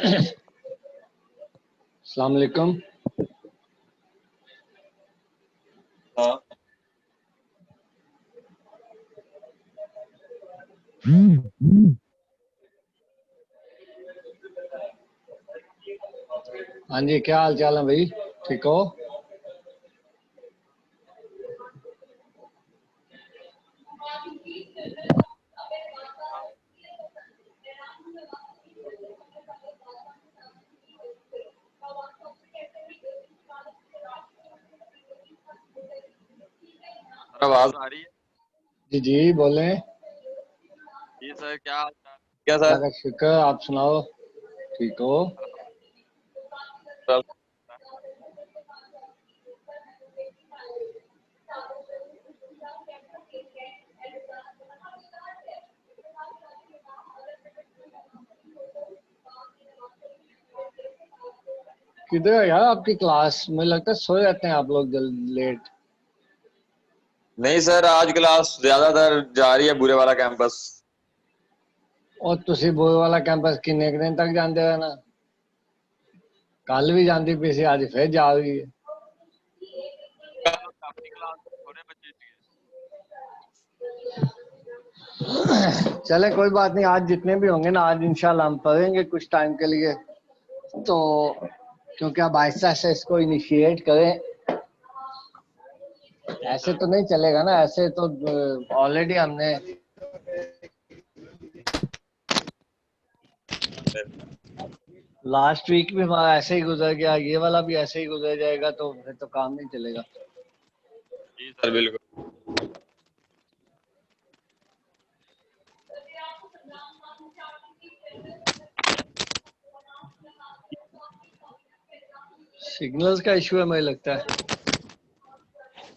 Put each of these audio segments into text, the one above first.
अस्सलाम वालेकुम। हाँ हाँ जी, क्या हाल चाल है भाई? ठीक हो? आवाज आ रही है? जी जी बोलें। जी सर, क्या हाल चाल? क्या अल्लाह सर? का शुक्र, आप सुनाओ, ठीक हो? सर, किधर है यार आपकी क्लास? मुझे लगता है सो जाते हैं आप लोग जल्द लेट। नहीं सर, आज क्लास ज्यादातर जा रही है बुरे वाला कैंपस। और तुसी बोए वाला कैंपस किन्ने दिन तक जाते रहना? कल भी जाती पी सी, आज फिर जा रही है। अपनी क्लास में थोड़े बच्चे थे। चले कोई बात नहीं, आज जितने भी होंगे ना, आज इंशाल्लाह हम पढ़ेंगे कुछ टाइम के लिए। तो क्योंकि अब आहिस्ता आहिस्ता इसको इनिशिएट करें, ऐसे तो नहीं चलेगा ना। ऐसे तो ऑलरेडी हमने लास्ट वीक भी हमारा ऐसे ही गुजर गया, ये वाला भी ऐसे ही गुजर जाएगा, तो फिर तो काम नहीं चलेगा। जी सर बिल्कुल। सिग्नल्स का इशू है मुझे लगता है।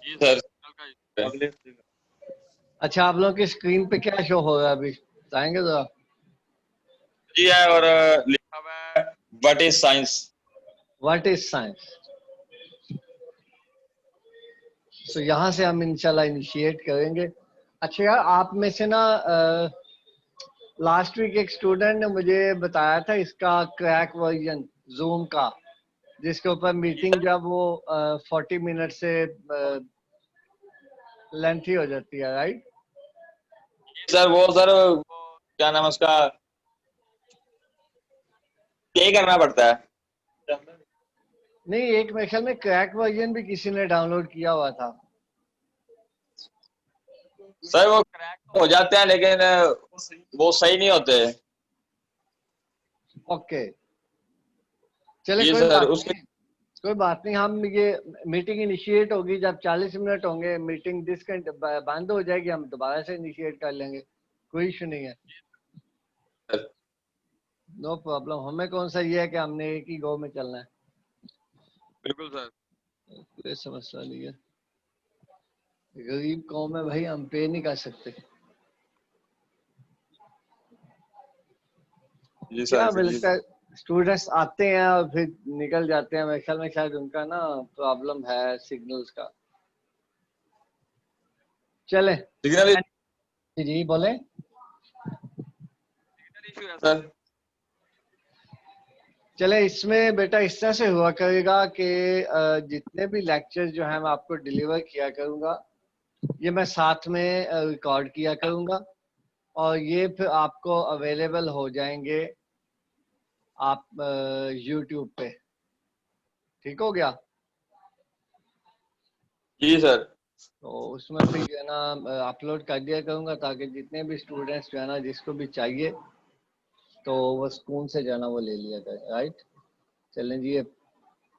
जी सर, अगले अच्छा, आप लोगों की स्क्रीन पे क्या शो हो रहा है अभी, बताएंगे जरा? जी है, और लिखा हुआ है what is science. What is science? तो यहाँ से हम इंशाल्लाह इनिशिएट करेंगे। अच्छा यार, आप में से ना लास्ट वीक एक स्टूडेंट ने मुझे बताया था इसका क्रैक वर्जन जूम का, जिसके ऊपर मीटिंग जब वो 40 मिनट से लेंथी हो जाती है, राइट? सर वो क्या नाम है उसका, पे करना पड़ता है। नहीं, एक मेरे ख्याल में क्रैक वर्जन भी किसी ने डाउनलोड किया हुआ था। सर वो क्रैक तो हो जाते हैं, लेकिन वो सही नहीं होते। ओके, चले जी कोई सर बात उसके। नहीं। कोई बात नहीं, हम ये मीटिंग इनिशिएट होगी जब 40 मिनट होंगे, मीटिंग बंद हो जाएगी, हम दोबारा से इनिशिएट कर लेंगे, कोई इशू नहीं है। नो प्रॉब्लम, हमें कौन सा ये है कि हमने एक ही गो में चलना है। बिल्कुल सर। कोई समस्या नहीं है, गरीब कौम है भाई, हम पे नहीं कर सकते। जी क्या सर जी मिलता है, स्टूडेंट्स आते हैं और फिर निकल जाते हैं, मेरे ख्याल में शायद उनका ना प्रॉब्लम है सिग्नल्स का। चले, सिग्नल जी जी बोले। इशू है सर। चले, इसमें बेटा इस तरह से हुआ करेगा कि जितने भी लेक्चर जो है मैं आपको डिलीवर किया करूंगा, ये मैं साथ में रिकॉर्ड किया करूंगा, और ये फिर आपको अवेलेबल हो जाएंगे आप यूट्यूब पे। ठीक हो गया? जी सर। तो उसमें फिर जो है ना अपलोड कर दिया करूंगा, ताकि जितने भी स्टूडेंट्स जो है ना, जिसको भी चाहिए तो वो स्कूल से जो है ना वो ले लिया जाए, राइट? चलें जी।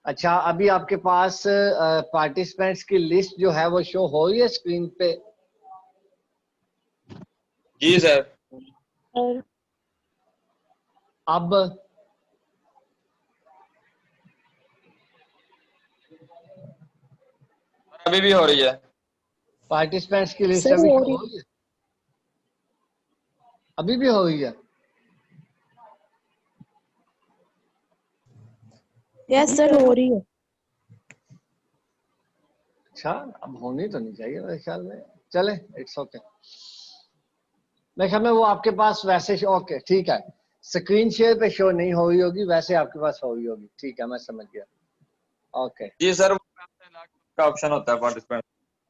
अच्छा, अभी आपके पास पार्टिसिपेंट्स की लिस्ट जो है वो शो हो रही है स्क्रीन पे? जी सर। अब अभी भी हो रही है। पार्टिसिपेंट्स की लिस्ट सर अभी हो शो रही हो रही है? अभी भी हो रही है? यस सर हो रही है। अच्छा, अब होनी तो नहीं चाहिए मेरे ख्याल में। चले, इट्स ओके। मेरे ख्याल में वो आपके पास वैसे ओके, ठीक है। स्क्रीन शेयर पे शो नहीं हो रही होगी, वैसे आपके पास हो रही होगी। ठीक है, मैं समझ गया। ओके, जी सर, वो का ऑप्शन होता है पार्टिसिपेंट।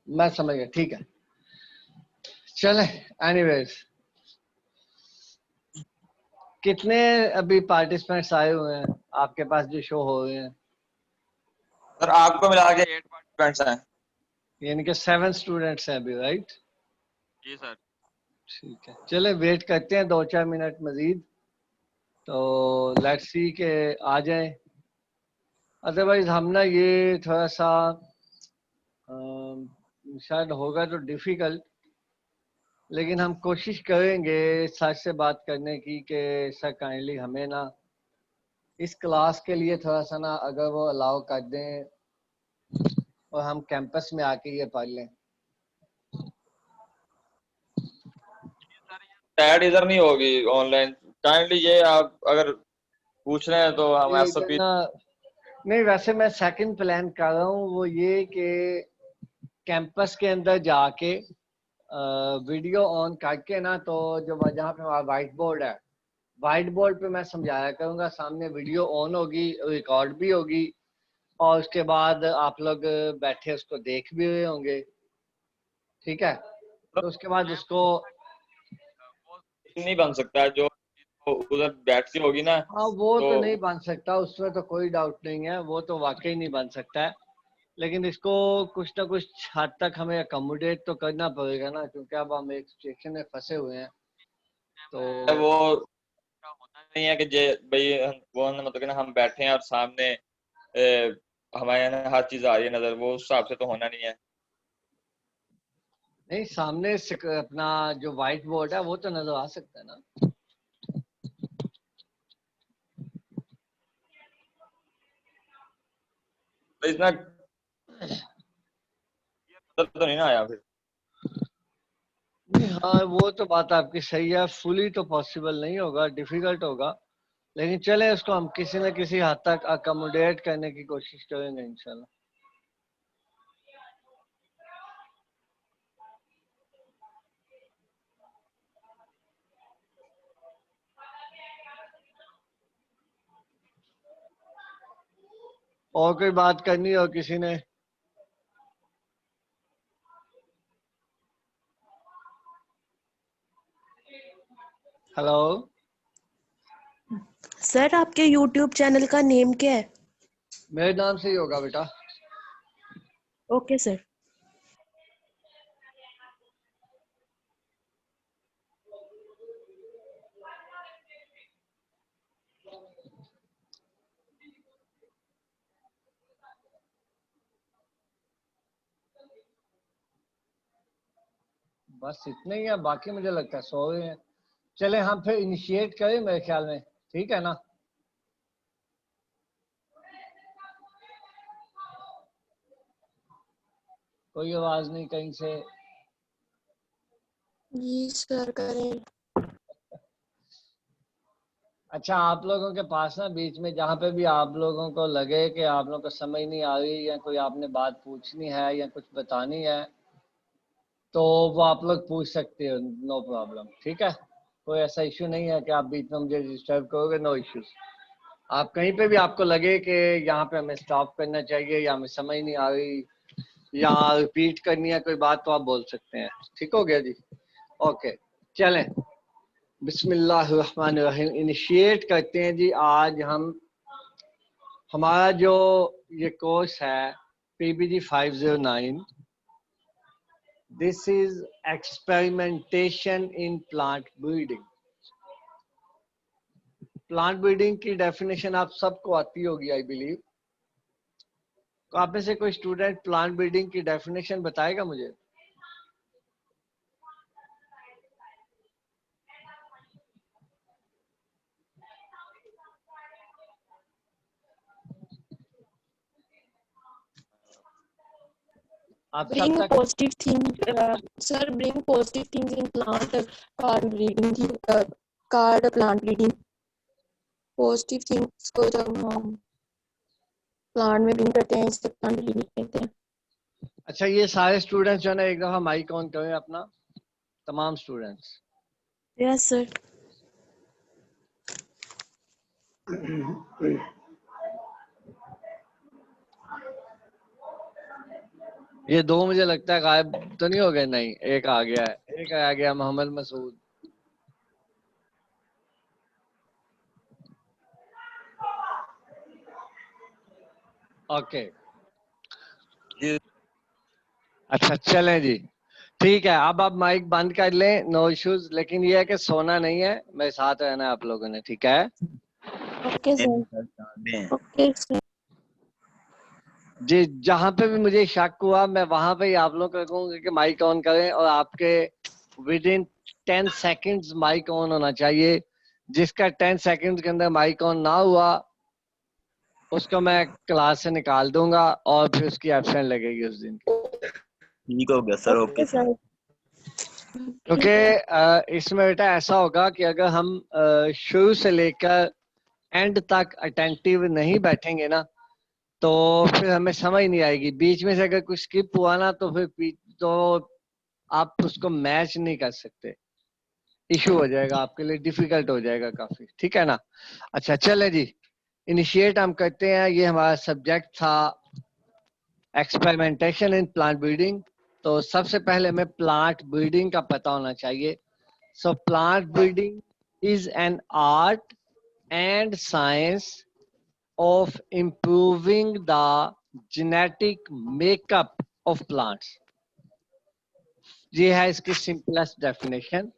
मैं समझ गया, ठीक है। चले, एनीवेज, कितने अभी पार्टिसिपेंट्स आए हुए हैं आपके पास जो शो हो रहे हैं? सर आपको मिला के 8 पार्टिसिपेंट्स हैं। यानी कि 7 स्टूडेंट्स हैं अभी, राइट? जी सर। ठीक है, चले वेट करते हैं 2-4 मिनट मजीद, तो लेट्स सी के आ जाएं। अदरवाइज हम ना ये थोड़ा सा शायद होगा तो डिफिकल्ट, लेकिन हम कोशिश करेंगे सर से बात करने की कि सर काइंडली हमें ना इस क्लास के लिए थोड़ा सा ना अगर वो अलाउ कर दें और हम कैंपस में आके ये पढ़ लें। ऐड इधर नहीं होगी ऑनलाइन, काइंडली ये आप अगर पूछ रहे हैं तो हम ये एसओपी। ना, नहीं वैसे मैं सेकंड प्लान कर रहा हूँ, वो ये कि कैंपस के अंदर जाके वीडियो ऑन करके ना, तो जो जहाँ पे हमारा वाइट बोर्ड है, वाइट बोर्ड पे मैं समझाया करूँगा, सामने वीडियो ऑन होगी, रिकॉर्ड भी होगी, और उसके बाद आप लोग बैठे उसको देख भी रहे होंगे। ठीक है, तो उसके बाद उसको, नहीं बन सकता जो उधर बैटरी होगी ना, हाँ वो तो तो नहीं बन सकता, उसमें तो कोई डाउट नहीं है, वो तो वाकई नहीं बन सकता है। लेकिन इसको कुछ ना कुछ हद तक हमें अकोमोडेट तो करना पड़ेगा ना, क्योंकि अब हम एक सिचुएशन में फंसे हुए हैं। तो वो होना नहीं है कि जे भाई वो ना, मतलब कि ना हम बैठे हैं और सामने हमारे यहाँ हर चीज आ रही है नजर, वो उस हिसाब से तो होना नहीं है। नहीं, सामने अपना जो व्हाइट बोर्ड है वो तो नजर आ सकता है ना। तो इतना तो नहीं ना आया फिर। नहीं, हाँ वो तो बात आपकी सही है, फुली तो पॉसिबल नहीं होगा, डिफिकल्ट होगा, लेकिन चले उसको हम किसी न किसी हद तक अकोमोडेट करने की कोशिश करेंगे इंशाल्लाह। और कोई बात करनी हो किसी ने? हेलो, सर आपके YouTube चैनल का नेम क्या है? मेरे नाम से ही होगा बेटा। Okay sir. बस इतने ही है, बाकी मुझे लगता है सो रहे हैं। चले हम फिर इनिशिएट करें मेरे ख्याल में, ठीक है ना? कोई आवाज नहीं कहीं से। जी सर करें। अच्छा, आप लोगों के पास ना बीच में जहाँ पे भी आप लोगों को लगे कि आप लोगों को समझ नहीं आ रही, या कोई आपने बात पूछनी है या कुछ बतानी है, तो वो आप लोग पूछ सकते हो, नो प्रॉब्लम। ठीक है, कोई ऐसा इशू नहीं है कि आप बीच में मुझे डिस्टर्ब करोगे, नो इश्यूज। आप कहीं पे भी आपको लगे कि यहाँ पे हमें स्टॉप करना चाहिए, या हमें समझ नहीं आ रही, या रिपीट करनी है कोई बात, तो आप बोल सकते हैं। ठीक हो गया जी? ओके, चलें, बिस्मिल्लाहिर्रहमानिर्रहीम, इनिशिएट करते हैं जी। आज हम हमारा जो ये कोर्स है PBG 509, this is experimentation in plant breeding. Plant breeding की डेफिनेशन आप सबको आती होगी आई बिलीव। तो आप में से कोई स्टूडेंट प्लांट ब्रीडिंग की डेफिनेशन बताएगा मुझे? आप सब Bring तक positive things, sir. Bring positive things in plant card breeding. Card plant breeding. Positive things को जब हम प्लांट में ब्रिंग करते हैं इससे प्लांट ब्रीडिंग कहते हैं। अच्छा, ये सारे स्टूडेंट्स जो है ना, एक दफा माइक ऑन करें अपना, तमाम स्टूडेंट्स। Yes sir. ये दो मुझे लगता है गायब तो नहीं हो गए, नहीं एक आ गया है, एक आ गया मोहम्मद मसूद। ओके अच्छा चलें जी, ठीक है। अब आप माइक बंद कर लें, नो इश्यूज, लेकिन ये है कि सोना नहीं है, मेरे साथ रहना है आप लोगों ने, ठीक है ओके सर, ओके सर। जी। जहां पे भी मुझे शक हुआ मैं वहां पे ही आप लोग को कहूंगा कि माइक ऑन करें, और आपके within 10 seconds mic on होना चाहिए। जिसका 10 सेकेंड्स के अंदर माइक ऑन ना हुआ उसको मैं क्लास से निकाल दूंगा और फिर उसकी एब्सेंट लगेगी उस दिन की। ठीक हो गया सर, ओके सर। क्योंकि इसमें बेटा ऐसा होगा कि अगर हम शुरू से लेकर एंड तक अटेंटिव नहीं बैठेंगे ना, तो फिर हमें समझ नहीं आएगी। बीच में से अगर कुछ स्किप हुआ ना तो फिर तो आप उसको मैच नहीं कर सकते, इशू हो जाएगा आपके लिए, डिफिकल्ट हो जाएगा काफी, ठीक है ना। अच्छा चले जी, इनिशिएट हम करते हैं। ये हमारा सब्जेक्ट था एक्सपेरिमेंटेशन इन प्लांट ब्रीडिंग। तो सबसे पहले हमें प्लांट ब्रीडिंग का पता होना चाहिए। So plant breeding is an art and science of improving the genetic makeup of plants। ये है इसकी simplest definition,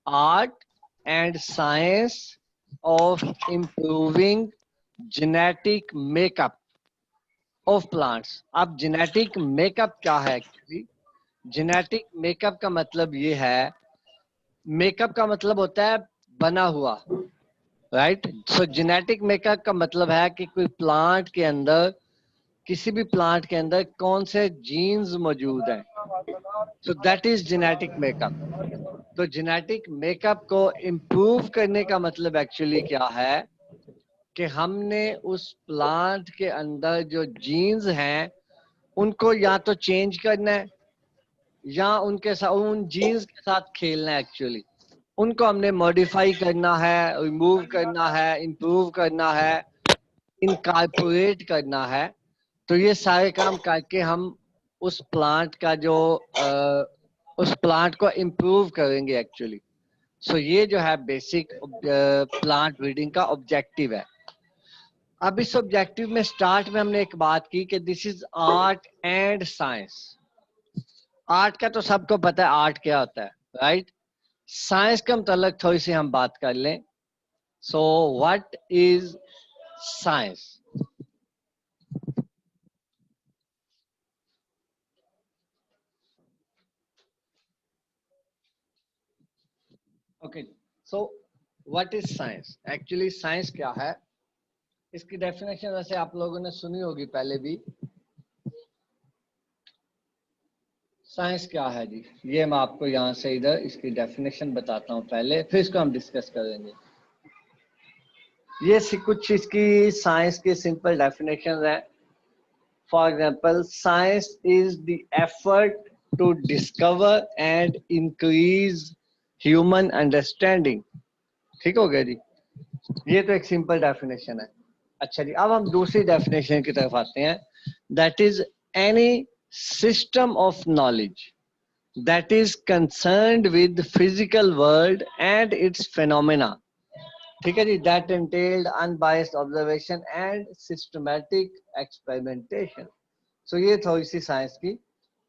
art and science of improving genetic makeup of plants. अब जेनेटिक मेकअप क्या है एक्चुअली? जेनेटिक मेकअप का मतलब ये है, मेकअप का मतलब होता है बना हुआ, राइट। सो जेनेटिक मेकअप का मतलब है कि कोई प्लांट के अंदर, किसी भी प्लांट के अंदर कौन से जीन्स मौजूद हैं। So that is genetic makeup. तो जेनेटिक मेकअप को इम्प्रूव करने का मतलब एक्चुअली क्या है कि हमने उस प्लांट के अंदर जो जीन्स हैं उनको या तो चेंज करना है या उनके साथ, उन जीन्स के साथ खेलना है एक्चुअली। उनको हमने मॉडिफाई करना है, रिमूव करना है, इम्प्रूव करना है, इनकॉर्पोरेट करना है। तो ये सारे काम करके हम उस प्लांट का जो उस प्लांट को इम्प्रूव करेंगे एक्चुअली। सो ये जो है बेसिक प्लांट ब्रीडिंग का ऑब्जेक्टिव है। अब इस ऑब्जेक्टिव में स्टार्ट में हमने एक बात की कि this is art and science. Art का तो सबको पता है आर्ट क्या होता है, राइट। साइंस के मतलब थोड़ी सी हम बात कर लें। So what is science? Okay, so what is science? Actually science क्या है, इसकी डेफिनेशन वैसे आप लोगों ने सुनी होगी पहले भी। साइंस क्या है जी, ये मैं आपको यहाँ से इधर इसकी डेफिनेशन बताता हूँ पहले, फिर इसको हम डिस्कस करेंगे। ये कुछ इसकी साइंस की सिंपल डेफिनेशन है। For example, science is the effort to discover and increase human understanding. ठीक हो गया जी, ये तो एक सिंपल डेफिनेशन है। अच्छा जी, अब हम दूसरी डेफिनेशन की तरफ आते हैं। That is any system of knowledge that is concerned with the physical world and its phenomena। ठीक है जी, that entailed unbiased observation and systematic experimentation। so ये थोड़ी सी साइंस की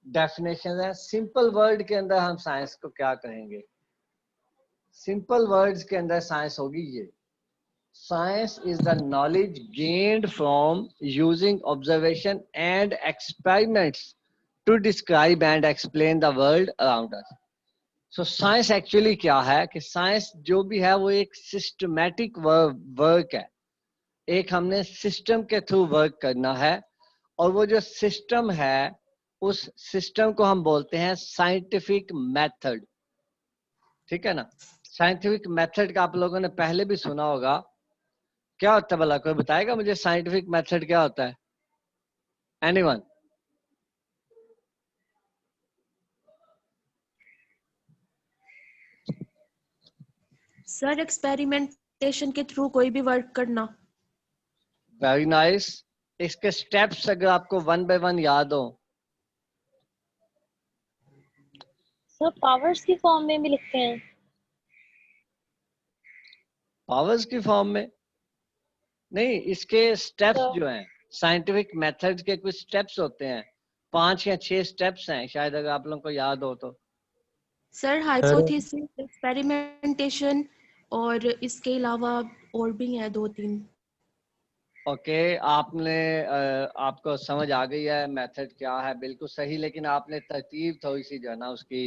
डेफिनेशन है। सिंपल वर्ड के अंदर हम साइंस को क्या कहेंगे? सिंपल वर्ड्स के अंदर साइंस होगी ये, science is the knowledge gained from using observation and experiments to describe and explain the world around us। So science actually क्या है कि साइंस जो भी है वो एक सिस्टमैटिक वर्क है। एक हमने सिस्टम के थ्रू वर्क करना है, और वो जो सिस्टम है उस सिस्टम को हम बोलते हैं साइंटिफिक मेथड। ठीक है ना। साइंटिफिक मेथड का आप लोगों ने पहले भी सुना होगा। क्या होता है भला, कोई बताएगा मुझे साइंटिफिक मेथड क्या होता है? एनीवन? सर एक्सपेरिमेंट इम्प्लीमेंटेशन के थ्रू कोई भी वर्क करना। Very nice. इसके स्टेप्स अगर आपको 1 बाय 1 याद हो। सर पावर्स की फॉर्म में भी लिखते हैं। पावर्स की फॉर्म में नहीं, इसके स्टेप्स सर जो हैं, साइंटिफिक मेथड्स के कुछ स्टेप्स होते हैं, 5 या 6 स्टेप्स हैं, शायद अगर आप लोगों को याद हो तो। सर हाइपोथेसिस, एक्सपेरिमेंटेशन और इसके अलावा और भी हैं 2-3। ओके, आपको समझ आ गई है मेथड क्या है, बिल्कुल सही, लेकिन आपने तरतीब थोड़ी सी जो है ना उसकी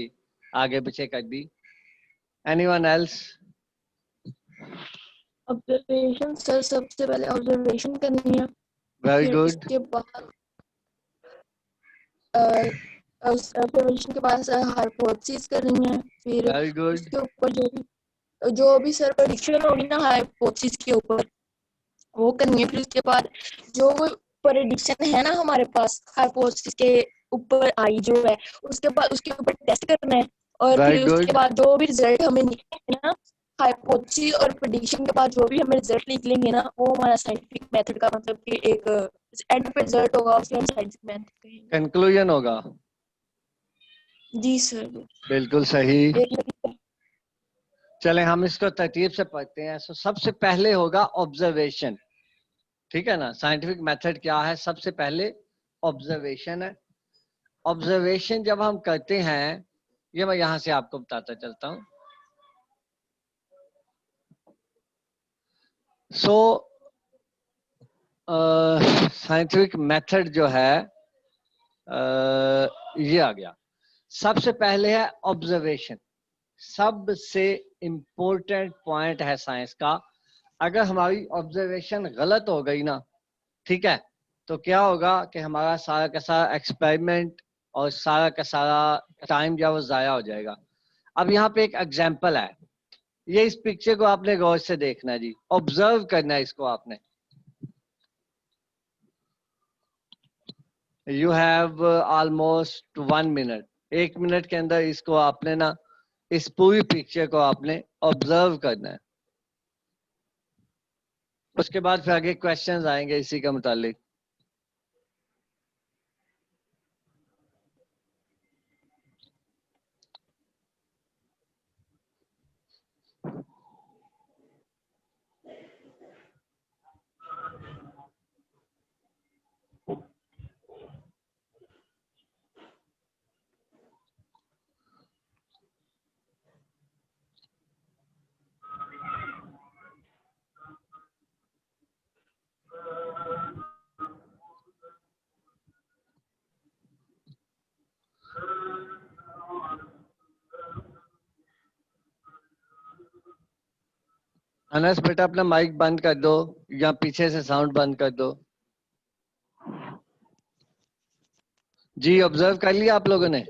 आगे पीछे कर दी। Anyone else? ऑब्जर्वेशन सर, सबसे पहले ऑब्जर्वेशन करनी है, वेरी फिर गुड, उसके बाद ऑब्जर्वेशन के बाद हाइपोथेसिस करनी है, फिर वेरी गुड, उसके ऊपर जो भी सर प्रेडिक्शन होगी ना हाइपोथेसिस के ऊपर वो करनी है, फिर उसके बाद जो प्रेडिक्शन है ना हमारे पास हाइपोथेसिस के ऊपर आई जो है, उसके बाद उसके ऊपर टेस्ट करना है, और वेरी फिर उसके गुड, बाद जो भी रिजल्ट हमें निकलेंगे ना हाइपोथेसिस और प्रेडिक्शन के बाद जो भी हमें रिजल्ट निकलेंगे ना वो हमारा साइंटिफिक मेथड का मतलब कि एक एंड पे रिजल्ट होगा, उसे हम साइंटिफिक मेथड कहेंगे। कंक्लूजन होगा। जी सर। बिल्कुल सही। एक मिनट। चलें हम इसको तरतीब से पढ़ते हैं। सो सबसे पहले होगा ऑब्जर्वेशन, ठीक है ना। साइंटिफिक मेथड क्या है? सबसे पहले ऑब्जर्वेशन है। ऑब्जर्वेशन जब हम करते हैं, ये मैं यहां से आपको बताता चलता हूं। सो साइंटिफिक मेथड जो है ये आ गया। सबसे पहले है ऑब्जर्वेशन, सबसे इंपॉर्टेंट पॉइंट है साइंस का। अगर हमारी ऑब्जर्वेशन गलत हो गई ना, ठीक है, तो क्या होगा कि हमारा सारा का सारा एक्सपेरिमेंट और सारा का सारा टाइम जो है वो जाया हो जाएगा। अब यहाँ पे एक एग्जांपल है, ये इस पिक्चर को आपने गौर से देखना है जी, ऑब्जर्व करना है इसको आपने। You have almost 1 minute, 1 minute के अंदर इसको आपने ना इस पूरी पिक्चर को आपने ऑब्जर्व करना है। उसके बाद फिर आगे क्वेश्चंस आएंगे इसी का मुतालिक। अनस बेटा अपना माइक बंद कर दो या पीछे से साउंड बंद कर दो। जी ऑब्जर्व कर लिया आप लोगों ने?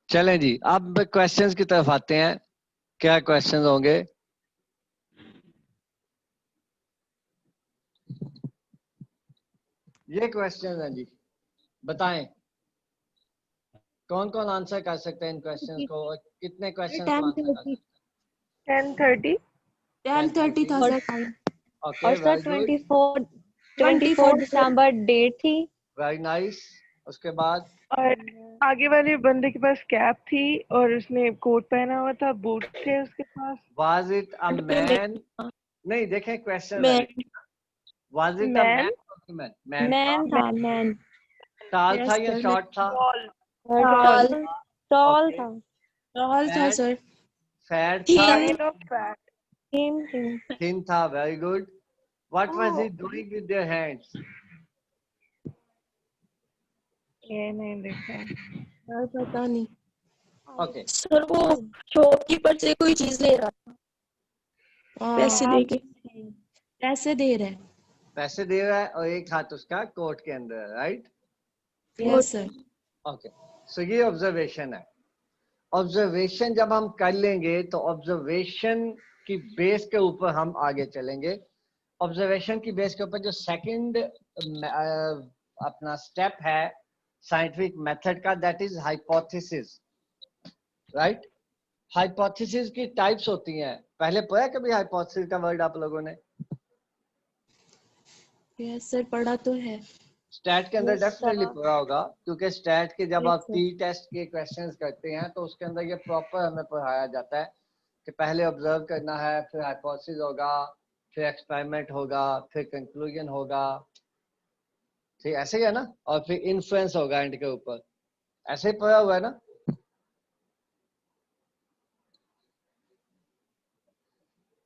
चलें जी, अब क्वेश्चंस की तरफ आते हैं। क्या क्वेश्चंस होंगे? ये क्वेश्चंस हैं जी, बताएं कौन कौन आंसर कर सकते हैं इन क्वेश्चंस को, और कितने क्वेश्चंस को आंसर कर सकते हैं? 10:30 10:30 था और सर टाइम। ओके, और सर वेरी गुड, 24 दिसंबर डेट थी। Very nice. उसके बाद और आगे वाले बंदे के पास कैप थी और उसने कोट पहना हुआ था, बूट थे उसके पास। Was it a man? नहीं, देखें क्वेश्चन मैं was it a man man? Man, man था? मैन था, मैन टाल था यस या सर, शॉर्ट था? टॉल टॉल टॉल ओके, था। टॉल था फैट, सर। फैट था? Thin kind of fat. Thin thin था, very good. What was he oh, doing with their hands? ये नहीं देखा। सर पता नहीं ओके, सर, वो शॉपकीपर से कोई चीज ले रहा था, पैसे दे के। पैसे दे रहा है। पैसे दे रहा है और एक हाथ उसका कोट के अंदर है, राइट? Yes sir. ओके, सो ये ऑब्जर्वेशन है। ऑब्जर्वेशन जब हम कर लेंगे तो ऑब्जर्वेशन की बेस के ऊपर हम आगे चलेंगे। ऑब्जर्वेशन की बेस के ऊपर जो सेकंड अपना स्टेप है साइंटिफिक मेथड का, that is hypothesis, right. Hypothesis की टाइप्स होती हैं, पहले पढ़ा है कभी हाइपोथेसिस का वर्ड आप लोगों ने? यस सर, पढ़ा तो है। स्टैट के अंदर Yes, डेफिनेटली sir. पढ़ा होगा, क्योंकि स्टैट के जब Yes, आप sir. टी टेस्ट के क्वेश्चंस करते हैं तो उसके अंदर ये प्रॉपर हमें पढ़ाया जाता है कि पहले ऑब्जर्व करना है, फिर हाइपोथेसिस होगा, फिर एक्सपेरिमेंट होगा, फिर कंक्लूजन होगा, ठीक ऐसे ही है ना, और फिर इन्फ्लुएंस होगा एंड के ऊपर, ऐसे ही पढ़ा हुआ है ना।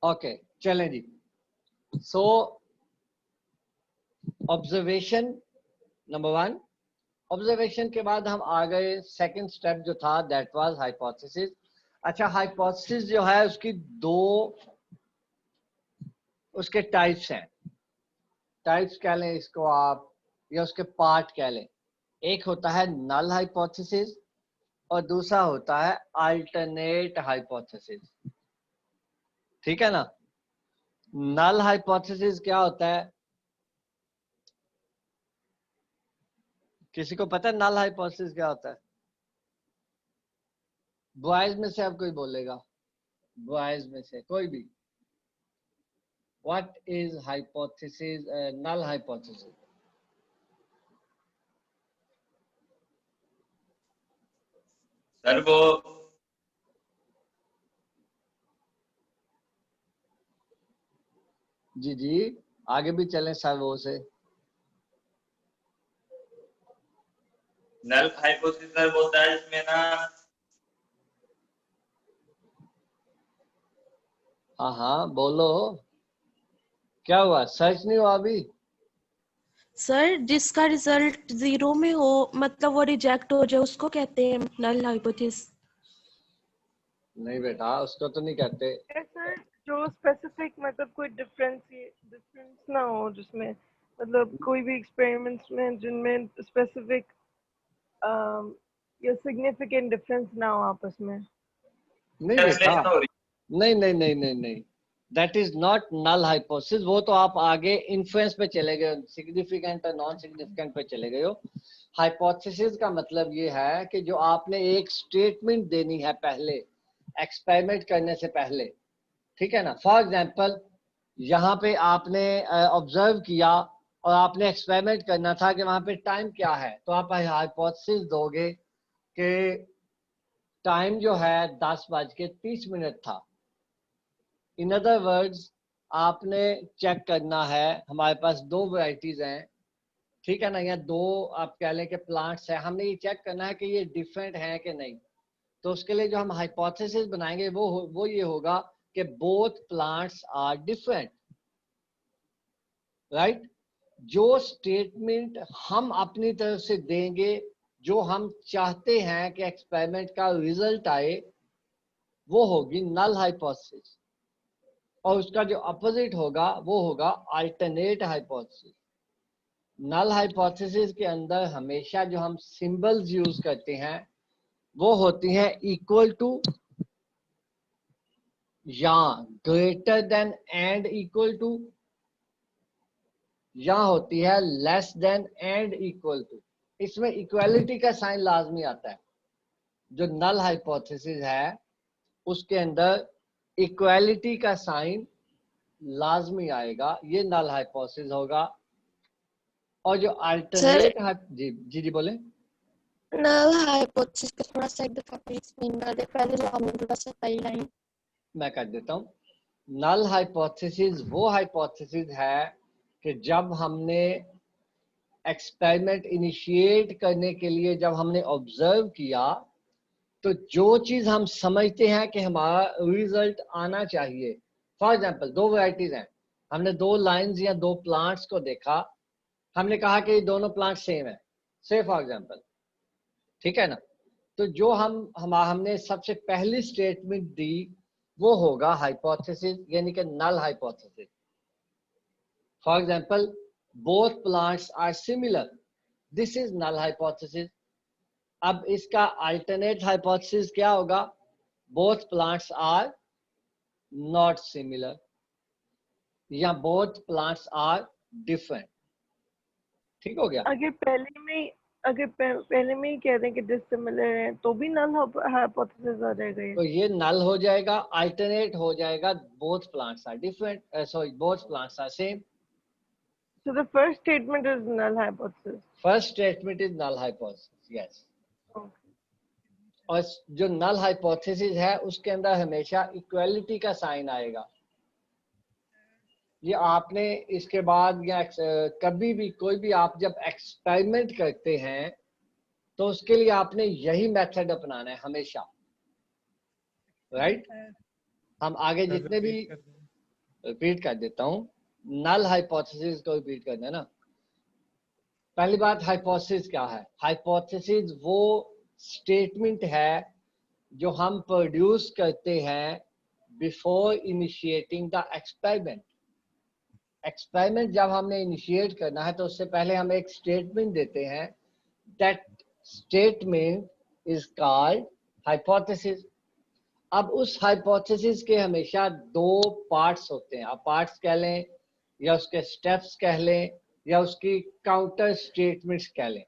ओके चलें जी। सो ऑब्जर्वेशन नंबर 1, ऑब्जर्वेशन के बाद हम आ गए सेकंड स्टेप जो था दैट वाज हाइपोथेसिस। अच्छा, हाइपोथेसिस जो है उसकी दो उसके टाइप्स हैं, टाइप्स कह लें इसको आप, या उसके पार्ट कह लें। एक होता है नल हाइपोथेसिस और दूसरा होता है अल्टरनेट हाइपोथेसिस, ठीक है ना। नल हाइपोथेसिस क्या होता है, किसी को पता है नल हाइपोथेसिस क्या होता है? बॉयज में से अब कोई बोलेगा, बॉयज में से कोई भी, what is hypothesis, null hypothesis? Sir वो जी जी, आगे भी चलें सर वो से। नल हाइपोथेसिस सर बोलता है इसमें ना, हाँ हाँ बोलो, क्या हुआ, सर्च नहीं हुआ अभी? सर जिसका रिजल्ट 0 में हो, मतलब वो रिजेक्ट हो जाए, उसको कहते हैं नल हाइपोथेसिस। नहीं बेटा, उसको तो नहीं कहते। सर जो स्पेसिफिक मतलब कोई डिफरेंस ना हो जिसमें, मतलब कोई भी एक्सपेरिमेंट्स में जिनमें स्पेसिफिक या सिग्निफिकेंट डिफरेंस ना हो आपस में। नहीं बेटा, ट्रांसलेशन हो रही नहीं नहीं नहीं नहीं नहीं, that is not null hypothesis. वो तो आप आगे इन्फ्लुएंस पे चले गए, सिग्निफिकेंट और नॉन सिग्निफिकेंट पे चले गए हो। हाइपोथेसिस का मतलब ये है कि जो आपने एक स्टेटमेंट देनी है पहले, एक्सपेरिमेंट करने से पहले, ठीक है ना। फॉर एग्जांपल, यहाँ पे आपने ऑब्जर्व किया और आपने एक्सपेरिमेंट करना था कि वहां पे टाइम क्या है, तो आप हाइपोथेसिस दोगे कि टाइम जो है 10:30 था। इन अदर वर्ड्स, आपने चेक करना है, हमारे पास दो वैरायटीज हैं, ठीक है ना, या दो आप कह लें कि प्लांट्स हैं, हमने ये चेक करना है कि ये डिफरेंट हैं कि नहीं। तो उसके लिए जो हम हाइपोथेसिस बनाएंगे वो ये होगा कि both plants are different, right. जो स्टेटमेंट हम अपनी तरफ से देंगे, जो हम चाहते हैं कि एक्सपेरिमेंट का रिजल्ट आए, वो होगी नल हाइपोथेसिस, और उसका जो अपोजिट होगा वो होगा अल्टरनेट हाइपोथेसिस। नल हाइपोथेसिस के अंदर हमेशा जो हम सिंबल्स यूज करते हैं वो होती हैं इक्वल टू, या greater than and equal to, या होती है less than and equal to. इसमें इक्वालिटी का साइन लाजमी आता है। जो नल हाइपोथेसिस है उसके अंदर इक्वालिटी का साइन लाजमी आएगा, ये नल हाइपोथेसिस होगा। और जो सर अल्टरनेट, जी जी जी बोले। नल हाइपोथेसिस का थोड़ा सा एक दफा एक्सप्लेन कर दे, पहले जो आपने थोड़ा सा पहली लाइन। मैं कर देता हूँ। नल हाइपोथेसिस वो हाइपोथेसिस है कि जब हमने एक्सपेरिमेंट इनिशिएट करने के लिए जब हमने ऑब्जर्व किया, तो जो चीज हम समझते हैं कि हमारा रिजल्ट आना चाहिए। फॉर एग्जांपल, दो वैरायटीज हैं, हमने दो लाइंस या दो प्लांट्स को देखा, हमने कहा कि ये दोनों प्लांट सेम है, से फॉर एग्जांपल, ठीक है ना। तो जो हमने सबसे पहली स्टेटमेंट दी वो होगा हाइपोथेसिस, यानी कि null hypothesis. For example, both plants are similar, this is null hypothesis. अब इसका अल्टरनेट हाइपोथेसिस क्या होगा? Both plants are not similar, या बोथ प्लांट्स आर डिफरेंट। ठीक हो गया। अगर पहले में ही कह दें कि डिसिमिलर है तो भी नल हाइपोथेसिस आ जाएगा ये। तो ये नल हो जाएगा, अल्टरनेट हो जाएगा, both plants are different, sorry both plants are same. So the first statement is null hypothesis. First statement is null hypothesis, yes. Okay. और जो नल हाइपोथेसिस है उसके अंदर हमेशा इक्वालिटी का साइन आएगा। ये आपने इसके बाद या कभी भी कोई भी आप जब एक्सपेरिमेंट करते हैं तो उसके लिए आपने यही मेथड अपनाना है हमेशा, राइट? हम आगे जितने भी, रिपीट कर देता हूँ, नल हाइपोथेसिस को रिपीट करना है ना। पहली बात, हाइपोथेसिस क्या है? हाइपोथेसिस वो स्टेटमेंट है जो हम प्रोड्यूस करते हैं before initiating the experiment. Experiment जब हमने इनिशिएट करना है तो उससे पहले हम एक स्टेटमेंट देते हैं, that statement is called hypothesis. अब उस हाइपोथेसिस के हमेशा दो पार्ट्स होते हैं, आप पार्ट्स कह लें या उसके स्टेप्स कह लें या उसकी काउंटर स्टेटमेंट्स कह लें।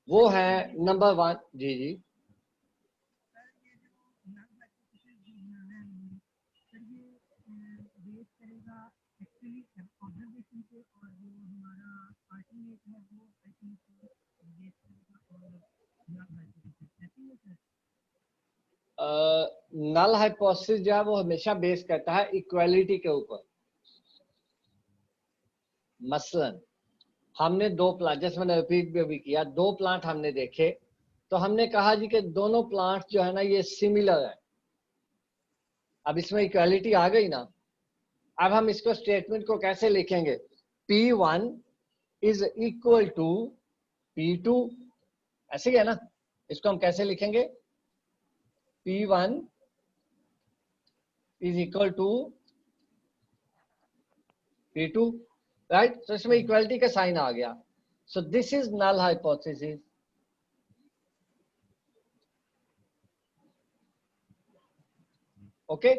वो है नंबर 1, जी जी नल हाइपोथेसिस जो है वो हमेशा बेस करता है इक्वालिटी के ऊपर। मसलन हमने दो प्लांट, जैसे मैंने रिपीट भी किया, दो प्लांट हमने देखे तो हमने कहा जी कि दोनों प्लांट जो है ना ये सिमिलर है। अब इसमें इक्वालिटी आ गई ना। अब हम इसको स्टेटमेंट को कैसे लिखेंगे? P1 is equal to P2, ऐसे ही है ना। इसको हम कैसे लिखेंगे? P1 is equal to P2, right? तो इसमें इक्वालिटी का साइन आ गया। So this is null hypothesis. Okay,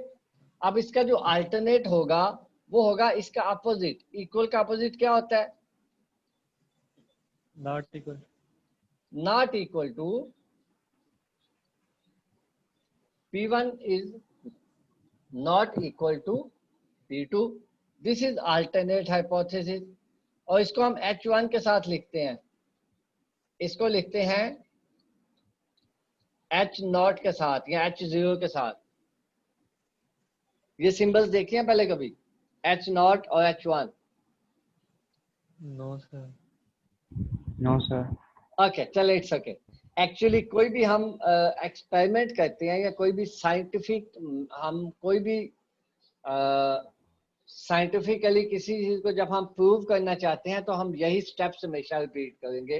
अब इसका जो अल्टरनेट होगा वो होगा इसका अपोजिट। इक्वल का अपोजिट क्या होता है? Not equal. Not equal to. P1 is not equal to P2. This is alternate hypothesis. और इसको हम H1 के साथ लिखते हैं, इसको लिखते हैं H0 के साथ या H0 के साथ। ये सिंबल्स देखिए हैं पहले कभी, H0 और H1? No sir. No sir. Okay, चलो इट्स ओके। एक्चुअली कोई भी हम एक्सपेरिमेंट करते हैं या कोई भी साइंटिफिक, हम कोई भी साइंटिफिकली किसी चीज को जब हम प्रूव करना चाहते हैं तो हम यही स्टेप्स हमेशा रिपीट करेंगे।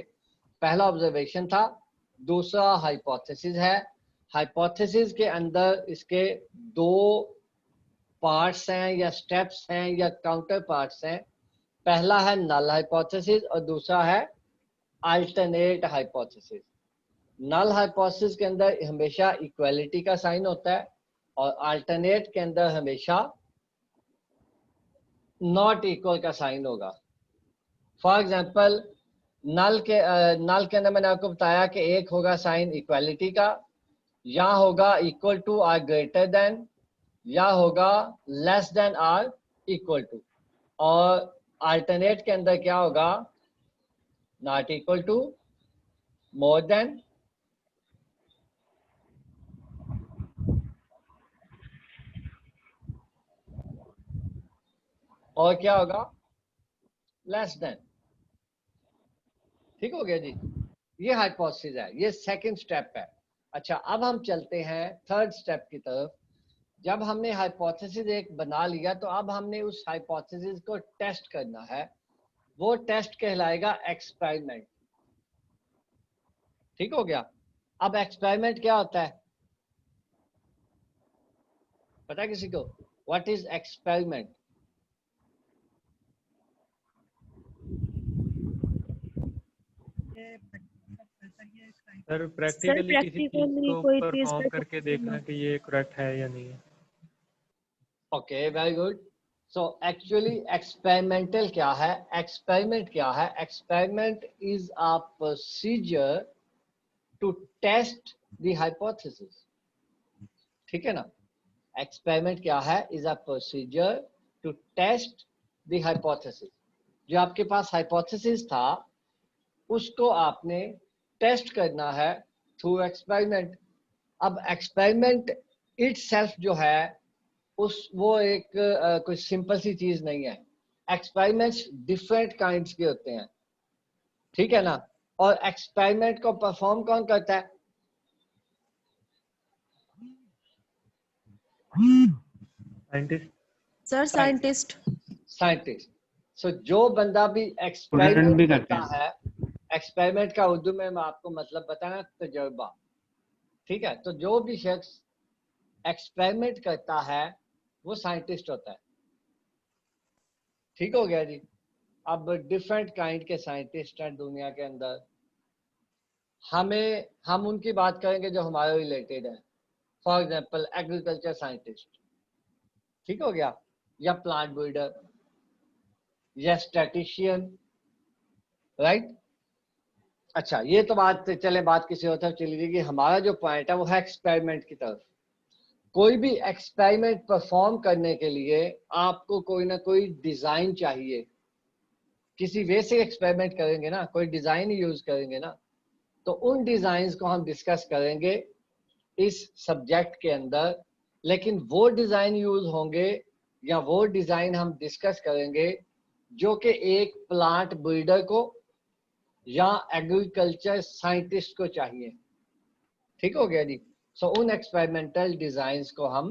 पहला ऑब्जर्वेशन था, दूसरा हाइपोथेसिस है। हाइपोथेसिस के अंदर इसके दो पार्ट्स हैं या स्टेप्स हैं या काउंटर पार्ट्स हैं। पहला है नल हाइपोथेसिस और दूसरा है अल्टरनेट हाइपोथेसिस। नल हाइपोथेसिस के अंदर हमेशा इक्वालिटी का साइन होता है और अल्टरनेट के अंदर हमेशा नॉट इक्वल का साइन होगा। फॉर एग्जांपल नल के अंदर मैंने आपको बताया कि एक होगा साइन इक्वालिटी का, या होगा equal to or greater than, या होगा less than or equal to. और अल्टरनेट के अंदर क्या होगा? Not equal to, more than, और क्या होगा? Less than. ठीक हो गया जी। ये हाइपोथेसिस है, ये सेकंड स्टेप है। अच्छा, अब हम चलते हैं थर्ड स्टेप की तरफ। जब हमने हाइपोथेसिस एक बना लिया तो अब हमने उस हाइपोथेसिस को टेस्ट करना है। वो टेस्ट कहलाएगा एक्सपेरिमेंट। ठीक हो गया। अब एक्सपेरिमेंट क्या होता है पता है किसी को? What is experiment? Sir practically किसी चीज को कोई चीज परफॉर्म करके देखना कि ये करेक्ट है या नहीं है। Okay, very good. So actually experimental क्या है? एक्सपेरिमेंट क्या है? Experiment is a procedure to test the hypothesis. ठीक है ना? एक्सपेरिमेंट क्या है? Is a procedure to test the hypothesis. जो आपके पास हाइपोथेसिस था उसको आपने टेस्ट करना है थ्रू एक्सपेरिमेंट। अब एक्सपेरिमेंट इटसेल्फ जो है वो एक कोई सिंपल सी चीज नहीं है। एक्सपेरिमेंट्स डिफरेंट काइंड्स के होते हैं, ठीक है ना? और एक्सपेरिमेंट को परफॉर्म कौन करता है? साइंटिस्ट। Sir scientist. साइंटिस्ट। सो जो बंदा भी स्टूडेंट एक्सपेरिमेंट भी करते करता हैं। है, एक्सपेरिमेंट का उर्दू में मैं आपको मतलब बताना, तजुर्बा। ठीक है? तो जो भी शख्स एक्सपेरिमेंट करता है वो साइंटिस्ट होता है। ठीक हो गया जी? अब डिफरेंट काइंड के साइंटिस्ट हैं दुनिया के अंदर। हम उनकी बात करेंगे जो हमारे रिलेटेड है। फॉर एग्जांपल एग्रीकल्चर साइंटिस्ट, ठीक हो गया, या प्लांट ब्रीडर, या स्टैटिशियन, राइट? अच्छा, ये तो बात चले, बात किसी और तरफ चली जाएगी। हमारा जो पॉइंट है वो है एक्सपेरिमेंट की तरफ। कोई भी एक्सपेरिमेंट परफॉर्म करने के लिए आपको कोई ना कोई डिजाइन चाहिए। किसी वे से एक्सपेरिमेंट करेंगे ना, कोई डिजाइन यूज करेंगे ना, तो उन डिजाइन्स को हम डिस्कस करेंगे इस सब्जेक्ट के अंदर। लेकिन वो डिजाइन यूज होंगे या वो डिजाइन हम डिस्कस करेंगे जो कि एक प्लांट ब्रीडर को या एग्रीकल्चर साइंटिस्ट को चाहिए। ठीक हो गया जी? सो उन एक्सपेरिमेंटल डिजाइन्स को हम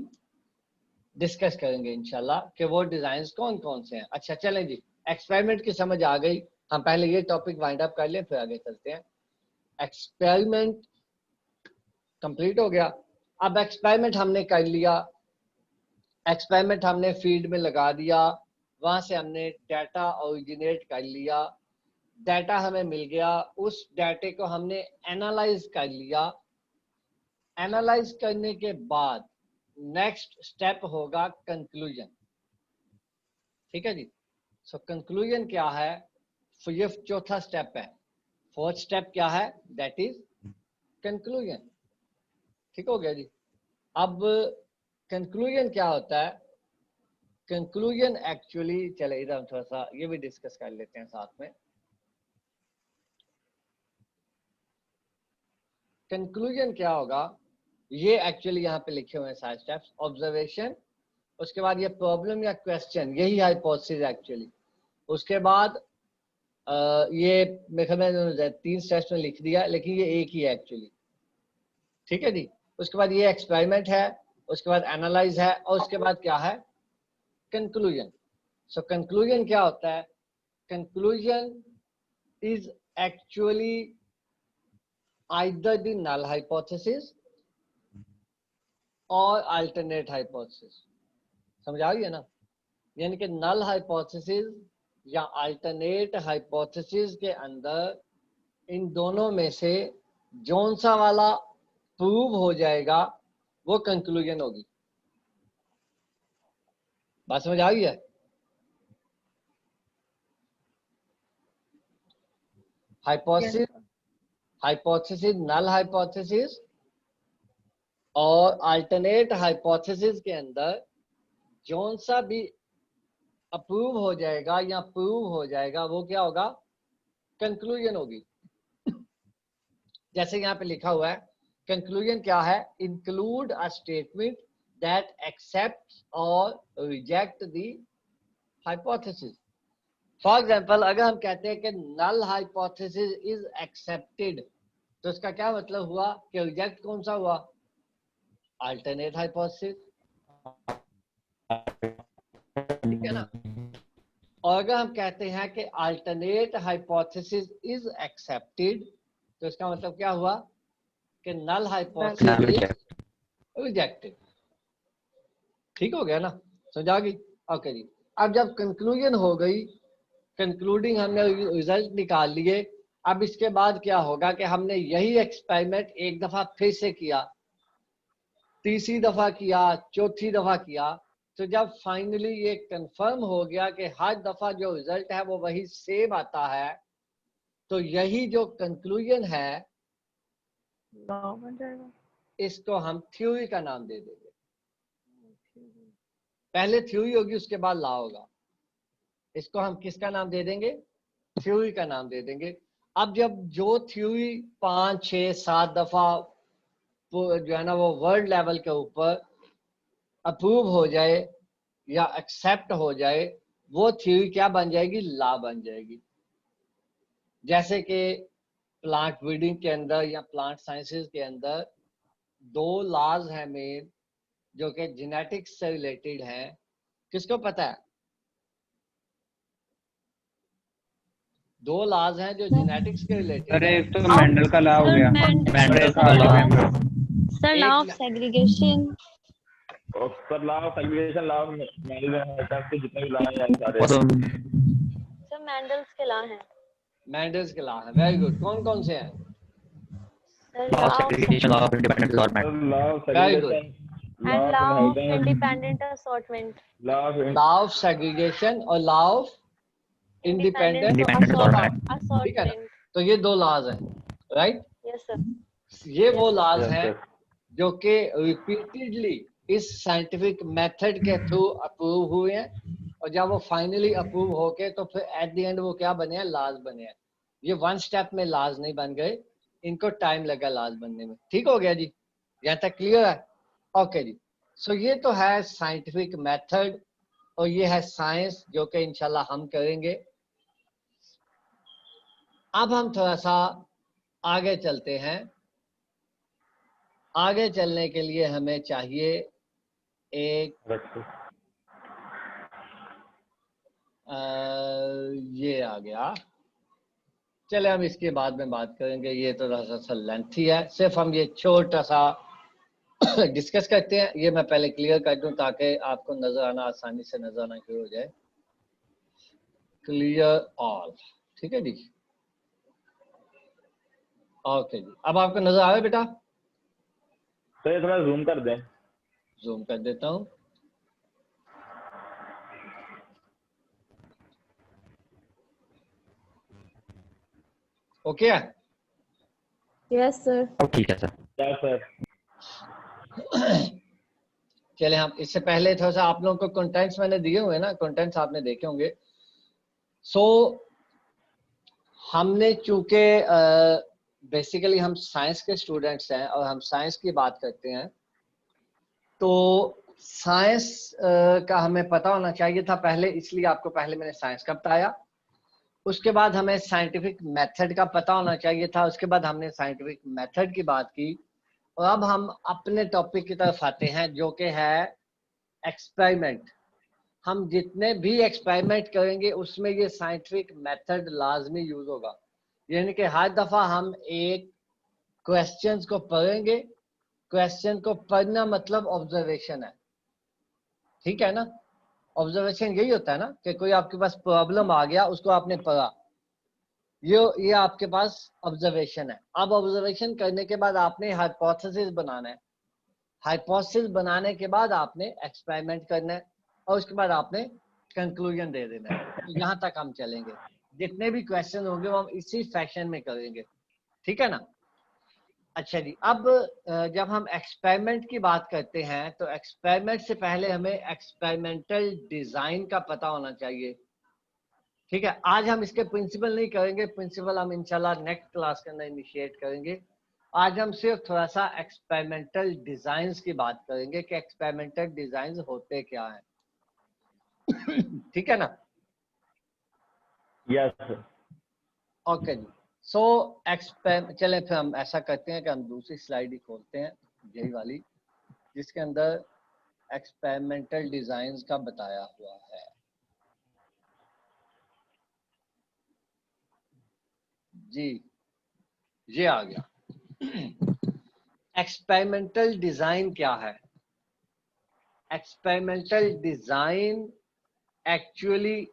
डिस्कस करेंगे इंशाल्लाह कि वो डिजाइन्स कौन कौन से हैं। अच्छा चलें जी, एक्सपेरिमेंट की समझ आ गई। हम पहले ये टॉपिक वाइंड अप कर लें फिर आगे चलते हैं। एक्सपेरिमेंट कंप्लीट हो गया। अब एक्सपेरिमेंट हमने कर लिया, एक्सपेरिमेंट हमने फील्ड में लगा दिया, वहां से हमने डाटा ओरिजिनेट कर लिया, डाटा हमें मिल गया, उस डाटे को हमने एनालाइज कर लिया। एनालाइज करने के बाद नेक्स्ट स्टेप होगा कंक्लूजन। ठीक है जी? सो कंक्लूजन क्या है? ये चौथा स्टेप है। फोर्थ स्टेप क्या है? That is conclusion. ठीक हो गया जी? अब कंक्लूजन क्या होता है? कंक्लूजन एक्चुअली, चले इधर हम थोड़ा सा ये भी डिस्कस कर लेते हैं साथ में। कंक्लूजन क्या होगा? ये एक्चुअली यहाँ पे लिखे हुए हैं सारे स्टेप्स। ऑब्जर्वेशन, उसके बाद ये प्रॉब्लम या क्वेश्चन, यही हाइपोथेसिस एक्चुअली। उसके बाद ये मेरे ख्याल में 3 स्टेप्स में लिख दिया, लेकिन ये एक ही है एक्चुअली। ठीक है जी? उसके बाद ये एक्सपेरिमेंट है, उसके बाद एनालाइज है, और उसके बाद क्या है? कंक्लूजन। सो कंक्लूजन क्या होता है? Conclusion is actually either the null hypothesis और alternate hypothesis। समझ आ गई ना? यानी कि null hypothesis या alternate hypothesis के अंदर इन दोनों में से जौन सा वाला प्रूव हो जाएगा वो कंक्लूजन होगी। बात समझ आ गई है? हाइपोथेसिस, हाइपोथेसिस, नल हाइपोथेसिस और अल्टरनेट हाइपोथेसिस के अंदर जौन सा भी अप्रूव हो जाएगा या प्रूव हो जाएगा वो क्या होगा? कंक्लूजन होगी। जैसे यहाँ पे लिखा हुआ है, कंक्लूजन क्या है? Include a statement that accept or reject the hypothesis. For example, अगर हम कहते हैं कि नल हाइपोथेसिस इज एक्सेप्टेड, तो इसका क्या मतलब हुआ कि रिजेक्ट कौन सा हुआ? Alternate hypothesis. ठीक है ना? और अगर हम कहते हैं कि अल्टरनेट हाइपोथेसिस इज एक्सेप्टेड, तो इसका मतलब क्या हुआ कि नल हाइपोथेसिस इज रिजेक्टेड। ठीक हो गया ना? समझा गई? ओके जी। अब जब कंक्लूजन हो गई, कंक्लूडिंग हमने रिजल्ट निकाल लिए, अब इसके बाद क्या होगा कि हमने यही एक्सपेरिमेंट एक दफा फिर से किया, तीसरी दफा किया, चौथी दफा किया, तो जब फाइनली ये कंफर्म हो गया कि हर दफा जो रिजल्ट है वो वही सेम आता है, तो यही जो कंक्लूजन है लॉ बन जाएगा। इसको हम थ्योरी का नाम दे देंगे। पहले थ्योरी होगी, उसके बाद लॉ होगा। इसको हम किसका नाम दे देंगे? थ्योरी का नाम दे देंगे। अब जब जो थ्योरी 5, 6, 7 दफा जो है ना वो वर्ल्ड लेवल के ऊपर अप्रूव हो जाए या एक्सेप्ट हो जाए, वो थ्योरी क्या बन जाएगी? लॉ बन जाएगी। जैसे कि प्लांट ब्रीडिंग के अंदर या प्लांट साइंसेस के अंदर 2 लॉज हैं मेन, जो कि जेनेटिक्स से रिलेटेड हैं। किसको पता है? 2 लॉज हैं जो जेनेटिक्स के रिलेटेड अरे है। एक तो मेंडल का लॉ हो सर गया, मेंडल का लॉ है। Sir law of segregation. Sir law of segregation, law of के जितने भी लॉ हैं सारे। सर मेंडल्स के लॉ हैं। मेंडल्स के लॉ है। Very good. कौन कौन से हैं? Sir law of segregation, law of very good. Segregation, and law of independent assortment. Law of segregation और लॉ ऑफ इंडिपेंडेंट इंडिपेंडेंट ठीक है ना? असॉर्टमेंट। तो ये 2 लॉज हैं, राइट? Yes sir. ये वो लॉज Yes, हैं sir. जो कि रिपीटेडली इस साइंटिफिक मेथड के थ्रू अप्रूव हुए हैं, और जब वो फाइनली अप्रूव होके तो फिर एट द एंड वो क्या बने हैं? लॉज बने हैं। ये 1 स्टेप में लॉज नहीं बन गए, इनको टाइम लगा लॉज बनने में। ठीक हो गया जी? यहाँ तक क्लियर है? ओके जी। सो ये तो है साइंटिफिक मेथड और ये है साइंस, जो कि इंशाल्लाह हम करेंगे। अब हम थोड़ा सा आगे चलते हैं। आगे चलने के लिए हमें चाहिए एक ये आ गया। चले हम इसके बाद में बात करेंगे, ये तो थोड़ा सा लेंथी है। सिर्फ हम ये छोटा सा डिस्कस करते हैं। ये मैं पहले क्लियर कर दूं ताकि आपको नजर आना आसानी से नजर आना शुरू हो जाए। क्लियर ऑल, ठीक है जी? ओके जी। अब आपको नजर आ रहा है बेटा? तो ये थोड़ा जूम कर दें। जूम कर देता हूँ। ओके है? Yes sir. ठीक है सर। क्या सर? चले हम इससे पहले थोड़ा सा आप लोगों को कंटेंट्स मैंने दिए हुए ना, कंटेंट्स आपने देखे होंगे। सो हमने चूंकि बेसिकली हम साइंस के स्टूडेंट्स हैं और हम साइंस की बात करते हैं, तो साइंस का हमें पता होना चाहिए था पहले, इसलिए आपको पहले मैंने साइंस का बताया। उसके बाद हमें साइंटिफिक मेथड का पता होना चाहिए था, उसके बाद हमने साइंटिफिक मेथड की बात की। और अब हम अपने टॉपिक की तरफ आते हैं, जो कि है एक्सपेरिमेंट। हम जितने भी एक्सपेरिमेंट करेंगे उसमें ये साइंटिफिक मेथड लाजमी यूज होगा। यानी कि हर दफा हम एक क्वेश्चंस को पढ़ेंगे। क्वेश्चन को पढ़ना मतलब ऑब्जर्वेशन है, ठीक है ना? ऑब्जर्वेशन यही होता है ना कि कोई आपके पास प्रॉब्लम आ गया, उसको आपने पढ़ा, ये आपके पास ऑब्जर्वेशन है। अब ऑब्जर्वेशन करने के बाद आपने हाइपोथेसिस बनाना है। हाइपोथेसिस बनाने के बाद आपने एक्सपेरिमेंट करना है और उसके बाद आपने कंक्लूजन दे देना है। तो यहाँ तक हम चलेंगे। जितने भी क्वेश्चन होंगे वो हम इसी फैशन में करेंगे, ठीक है ना? अच्छा जी। अब जब हम एक्सपेरिमेंट की बात करते हैं तो एक्सपेरिमेंट से पहले हमें एक्सपेरिमेंटल डिजाइन का पता होना चाहिए, ठीक है? आज हम इसके प्रिंसिपल नहीं करेंगे, प्रिंसिपल हम इंशाल्लाह नेक्स्ट क्लास के अंदर इनिशिएट करेंगे। आज हम सिर्फ थोड़ा सा एक्सपेरिमेंटल डिजाइन्स की बात करेंगे कि एक्सपेरिमेंटल डिजाइन्स होते क्या हैं। ठीक है ना? Yes sir. ओके जी। सो चले फिर हम ऐसा करते हैं कि हम दूसरी स्लाइड ही खोलते हैं, यही वाली, जिसके अंदर एक्सपेरिमेंटल डिजाइन्स का बताया हुआ है। जी, ये आ गया। एक्सपेरिमेंटल डिजाइन क्या है? Experimental design actually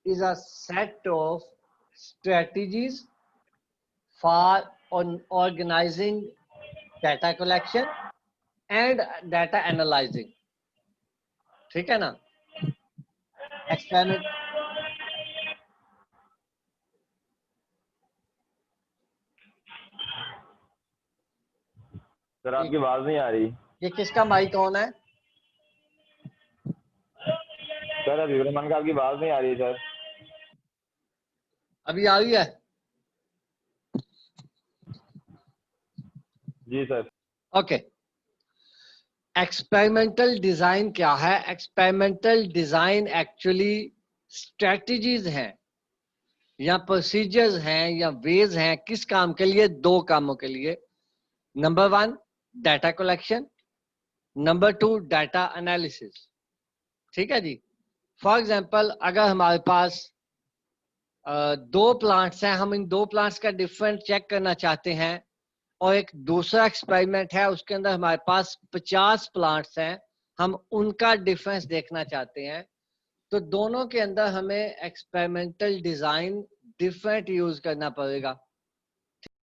is a set of strategies for organizing data collection and data analyzing. ठीक है ना। एक्सपेरिमेंट सर आपकी आवाज नहीं आ रही। ये किसका माइक ऑन है? सर हबीब रहमान का आपकी आवाज नहीं आ रही सर। अभी आ रही है? जी सर। ओके। एक्सपेरिमेंटल डिजाइन क्या है? एक्सपेरिमेंटल डिजाइन एक्चुअली स्ट्रेटजीज हैं या प्रोसीजर्स हैं या वेज हैं। किस काम के लिए? दो कामों के लिए। Number 1 data collection, number 2 data analysis. ठीक है जी। फॉर एग्जांपल अगर हमारे पास दो प्लांट्स हैं, हम इन दो प्लांट्स का डिफरेंस चेक करना चाहते हैं और एक दूसरा एक्सपेरिमेंट है उसके अंदर हमारे पास 50 प्लांट्स हैं, हम उनका डिफरेंस देखना चाहते हैं, तो दोनों के अंदर हमें एक्सपेरिमेंटल डिजाइन डिफरेंट यूज करना पड़ेगा।